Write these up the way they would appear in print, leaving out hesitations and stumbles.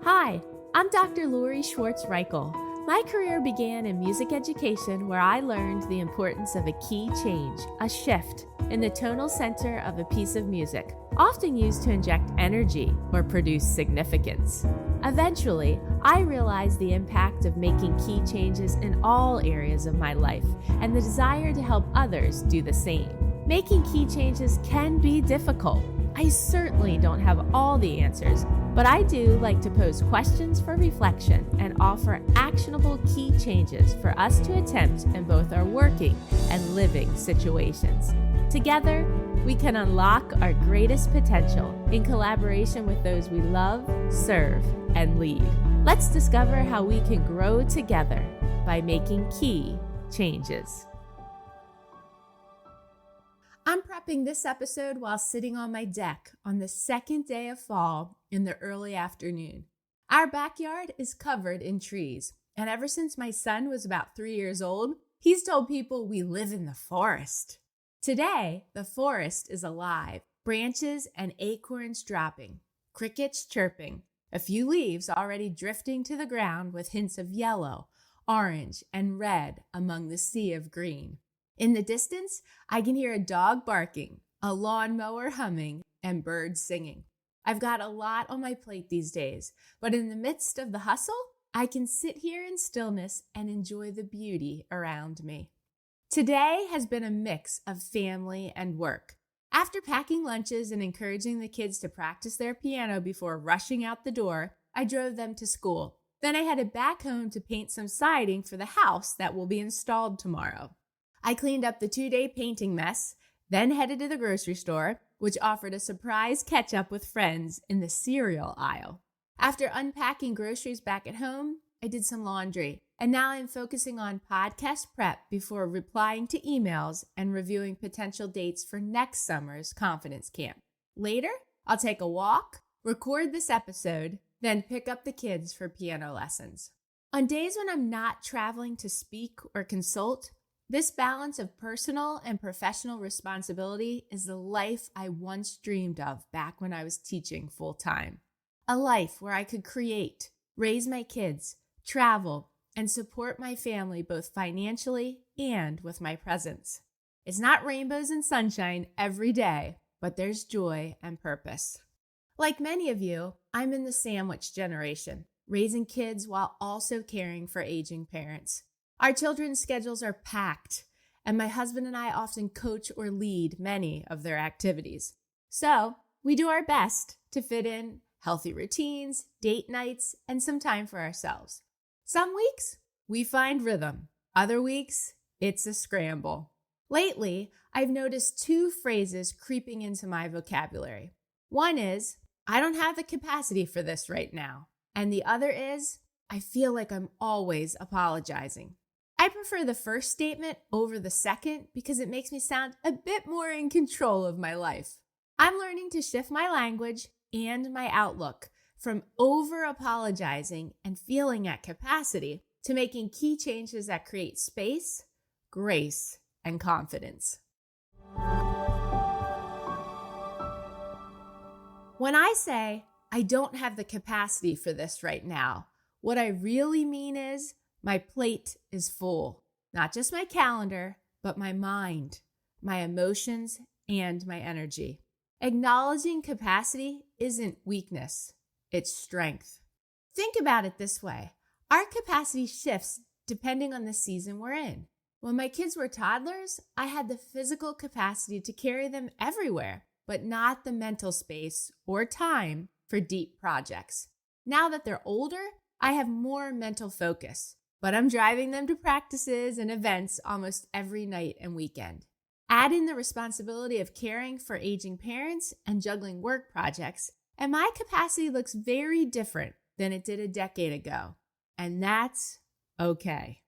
Hi, I'm Dr. Lori Schwartz-Reichel. My career began in music education where I learned the importance of a key change, a shift, in the tonal center of a piece of music, often used to inject energy or produce significance. Eventually, I realized the impact of making key changes in all areas of my life and the desire to help others do the same. Making key changes can be difficult. I certainly don't have all the answers, but I do like to pose questions for reflection and offer actionable key changes for us to attempt in both our working and living situations. Together, we can unlock our greatest potential in collaboration with those we love, serve, and lead. Let's discover how we can grow together by making key changes. I'm prepping this episode while sitting on my deck on the second day of fall in the early afternoon. Our backyard is covered in trees, and ever since my son was about 3 years old, he's told people we live in the forest. Today, the forest is alive, branches and acorns dropping, crickets chirping, a few leaves already drifting to the ground with hints of yellow, orange, and red among the sea of green. In the distance, I can hear a dog barking, a lawnmower humming, and birds singing. I've got a lot on my plate these days, but in the midst of the hustle, I can sit here in stillness and enjoy the beauty around me. Today has been a mix of family and work. After packing lunches and encouraging the kids to practice their piano before rushing out the door, I drove them to school. Then I headed back home to paint some siding for the house that will be installed tomorrow. I cleaned up the 2-day painting mess, then headed to the grocery store, which offered a surprise catch-up with friends in the cereal aisle. After unpacking groceries back at home, I did some laundry, and now I'm focusing on podcast prep before replying to emails and reviewing potential dates for next summer's confidence camp. Later, I'll take a walk, record this episode, then pick up the kids for piano lessons. On days when I'm not traveling to speak or consult, this balance of personal and professional responsibility is the life I once dreamed of back when I was teaching full-time. A life where I could create, raise my kids, travel, and support my family both financially and with my presence. It's not rainbows and sunshine every day, but there's joy and purpose. Like many of you, I'm in the sandwich generation, raising kids while also caring for aging parents. Our children's schedules are packed, and my husband and I often coach or lead many of their activities. So we do our best to fit in healthy routines, date nights, and some time for ourselves. Some weeks, we find rhythm. Other weeks, it's a scramble. Lately, I've noticed 2 phrases creeping into my vocabulary. One is, I don't have the capacity for this right now. And the other is, I feel like I'm always apologizing. I prefer the first statement over the second because it makes me sound a bit more in control of my life. I'm learning to shift my language and my outlook from over-apologizing and feeling at capacity to making key changes that create space, grace, and confidence. When I say, I don't have the capacity for this right now, what I really mean is, my plate is full, not just my calendar, but my mind, my emotions, and my energy. Acknowledging capacity isn't weakness, it's strength. Think about it this way. Our capacity shifts depending on the season we're in. When my kids were toddlers, I had the physical capacity to carry them everywhere, but not the mental space or time for deep projects. Now that they're older, I have more mental focus, but I'm driving them to practices and events almost every night and weekend. Add in the responsibility of caring for aging parents and juggling work projects, and my capacity looks very different than it did a decade ago. And that's okay.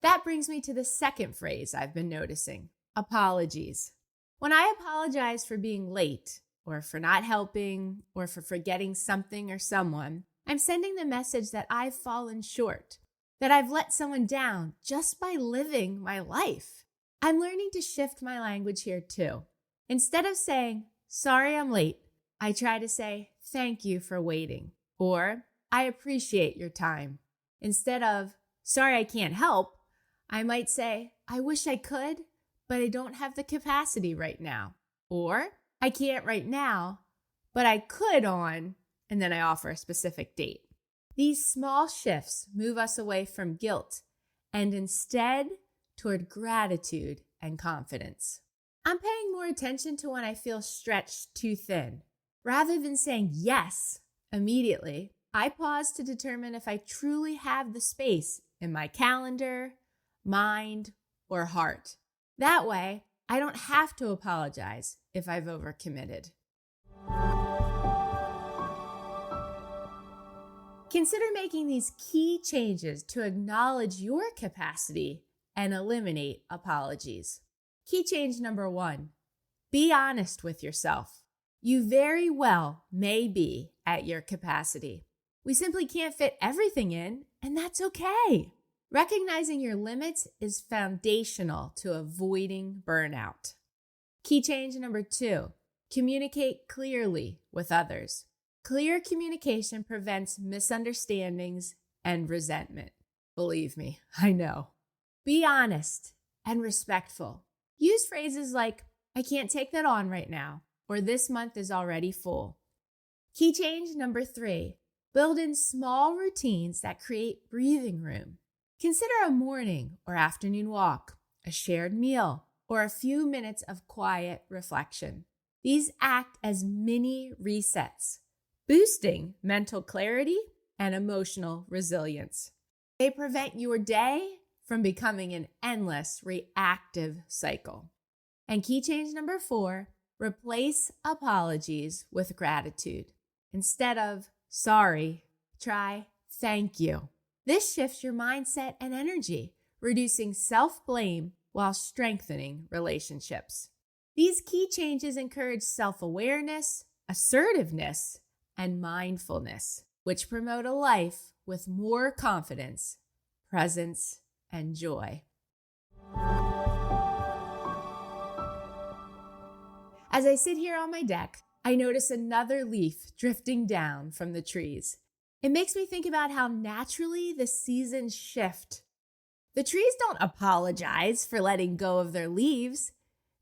That brings me to the second phrase I've been noticing, apologies. When I apologize for being late, or for not helping, or for forgetting something or someone, I'm sending the message that I've fallen short, that I've let someone down just by living my life. I'm learning to shift my language here too. Instead of saying, sorry I'm late, I try to say, thank you for waiting. Or, I appreciate your time. Instead of, sorry, I can't help, I might say, I wish I could, but I don't have the capacity right now. Or, I can't right now, but I could on, and then I offer a specific date. These small shifts move us away from guilt and instead toward gratitude and confidence. I'm paying more attention to when I feel stretched too thin. Rather than saying yes immediately, I pause to determine if I truly have the space in my calendar, mind, or heart. That way, I don't have to apologize if I've overcommitted. Consider making these key changes to acknowledge your capacity and eliminate apologies. Key change number 1, be honest with yourself. You very well may be at your capacity. We simply can't fit everything in, and that's okay. Recognizing your limits is foundational to avoiding burnout. Key change number 2, communicate clearly with others. Clear communication prevents misunderstandings and resentment. Believe me, I know. Be honest and respectful. Use phrases like, I can't take that on right now, or this month is already full. Key change number 3, build in small routines that create breathing room. Consider a morning or afternoon walk, a shared meal, or a few minutes of quiet reflection. These act as mini resets, boosting mental clarity and emotional resilience. They prevent your day from becoming an endless reactive cycle. And key change number 4, replace apologies with gratitude. Instead of sorry, try thank you. This shifts your mindset and energy, reducing self-blame while strengthening relationships. These key changes encourage self-awareness, assertiveness, and mindfulness, which promote a life with more confidence, presence, and joy. As I sit here on my deck, I notice another leaf drifting down from the trees. It makes me think about how naturally the seasons shift. The trees don't apologize for letting go of their leaves.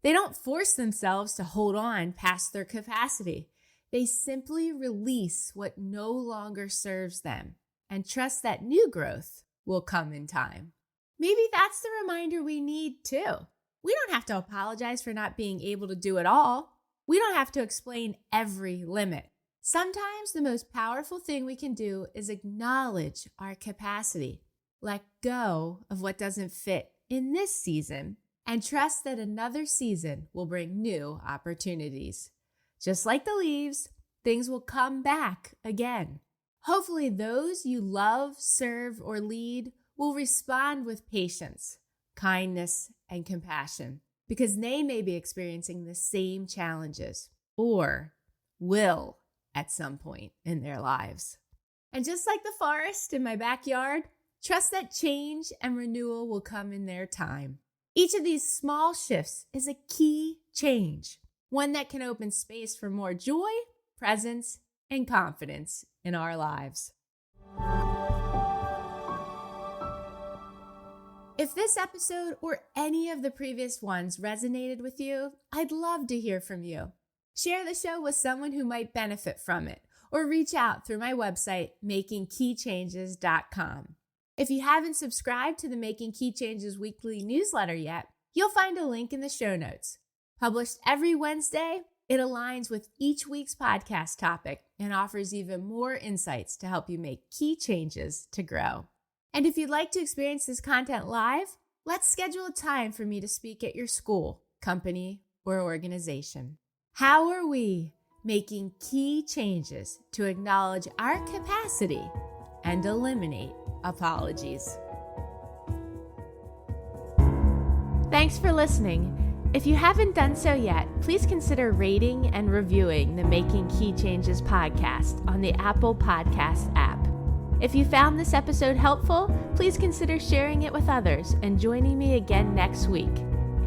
They don't force themselves to hold on past their capacity. They simply release what no longer serves them and trust that new growth will come in time. Maybe that's the reminder we need too. We don't have to apologize for not being able to do it all. We don't have to explain every limit. Sometimes the most powerful thing we can do is acknowledge our capacity, let go of what doesn't fit in this season, and trust that another season will bring new opportunities. Just like the leaves, things will come back again. Hopefully those you love, serve, or lead will respond with patience, kindness, and compassion because they may be experiencing the same challenges or will at some point in their lives. And just like the forest in my backyard, trust that change and renewal will come in their time. Each of these small shifts is a key change, one that can open space for more joy, presence, and confidence in our lives. If this episode or any of the previous ones resonated with you, I'd love to hear from you. Share the show with someone who might benefit from it, or reach out through my website, makingkeychanges.com. If you haven't subscribed to the Making Key Changes weekly newsletter yet, you'll find a link in the show notes. Published every Wednesday, it aligns with each week's podcast topic and offers even more insights to help you make key changes to grow. And if you'd like to experience this content live, let's schedule a time for me to speak at your school, company, or organization. How are we making key changes to acknowledge our capacity and eliminate apologies? Thanks for listening. If you haven't done so yet, please consider rating and reviewing the Making Key Changes podcast on the Apple Podcast app. If you found this episode helpful, please consider sharing it with others and joining me again next week.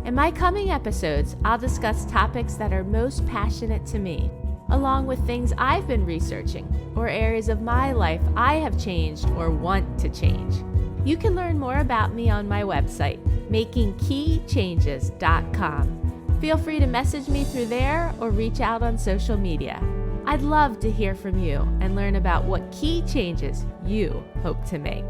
In my coming episodes, I'll discuss topics that are most passionate to me, along with things I've been researching or areas of my life I have changed or want to change. You can learn more about me on my website, makingkeychanges.com. Feel free to message me through there or reach out on social media. I'd love to hear from you and learn about what key changes you hope to make.